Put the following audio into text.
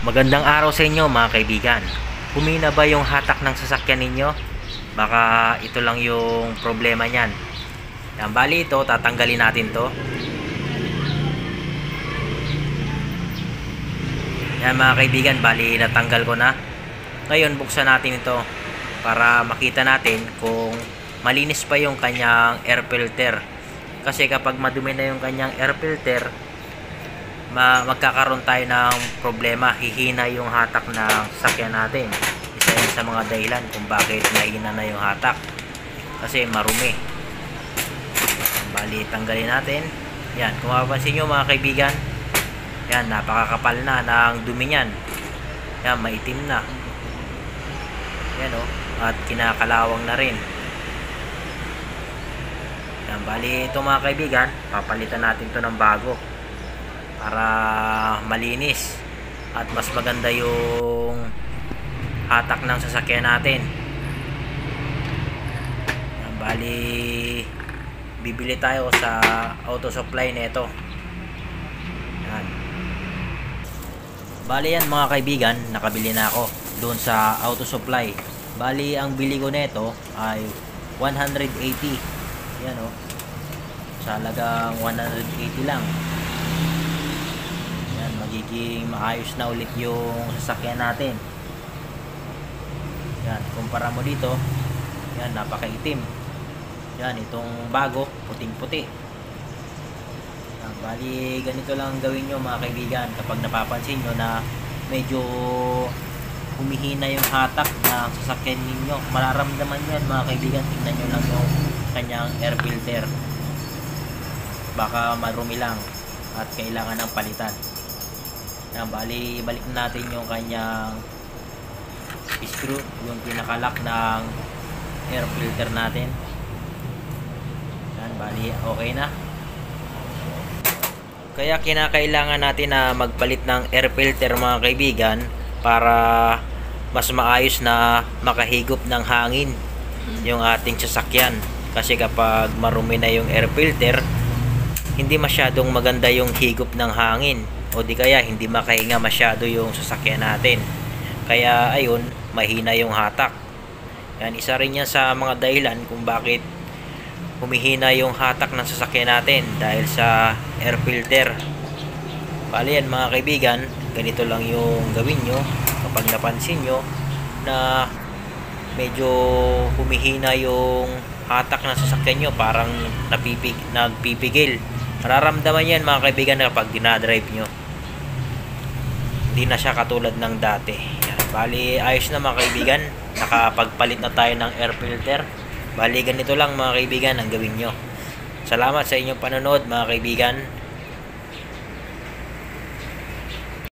Magandang araw sa inyo mga kaibigan. Humina ba yung hatak ng sasakyan ninyo? Baka ito lang yung problema niyan. Yan, bali ito, tatanggalin natin to. Yan mga kaibigan, bali natanggal ko na. Ngayon buksan natin ito para makita natin kung malinis pa yung kanyang air filter. Kasi kapag madumi na yung kanyang air filter, magkakaroon tayo ng problema, hihina yung hatak ng sasakyan natin. Isa yan sa mga dahilan kung bakit mahina na yung hatak, kasi marumi. Bali tanggalin natin yan. Kung mapapansin nyo mga kaibigan, yan, napakakapal na ng dumi nyan. Yan, maitim na yan o, at kinakalawang na rin. Yan, bali ito mga kaibigan, papalitan natin to ng bago para malinis at mas maganda yung hatak ng sasakyan natin. Yan, bali bibili tayo sa auto supply nito. Yan. Bali yan mga kaibigan, nakabili na ako doon sa auto supply. Bali ang bili ko nito ay 180. Yan o, sa halagang 180 lang. Magiging maayos na ulit yung sasakyan natin. Yan, kumpara mo dito, yan, napakaitim. Yan, itong bago, puting-puti. Yan, bali ganito lang gawin nyo mga kaibigan kapag napapansin nyo na medyo humihina yung hatak na sasakyan ninyo. Mararamdaman yan mga kaibigan, tingnan nyo lang yung kanyang air filter. Baka marumi lang at kailangan ng palitan. Yan, bali balik natin yung kanyang screw, yung pinakalock ng air filter natin. Yan, bali okay na. Kaya kinakailangan natin na magpalit ng air filter mga kaibigan para mas maayos na makahigop ng hangin yung ating sasakyan. Kasi kapag marumi na yung air filter, hindi masyadong maganda yung higop ng hangin, o di kaya hindi makahinga masyado yung sasakyan natin. Kaya ayun, mahina yung hatak. Yan, isa rin yan sa mga dahilan kung bakit humihina yung hatak ng sasakyan natin, dahil sa air filter. Bali yan mga kaibigan, ganito lang yung gawin nyo kapag napansin nyo na medyo humihina yung hatak ng sasakyan nyo, parang nagpipigil. Mararamdaman yan mga kaibigan kapag dinadrive nyo. Hindi na siya katulad ng dati. Yan. Bali ayos na mga kaibigan, nakapagpalit na tayo ng air filter. Bali ganito lang mga kaibigan ang gawin nyo. Salamat sa inyong panonood mga kaibigan.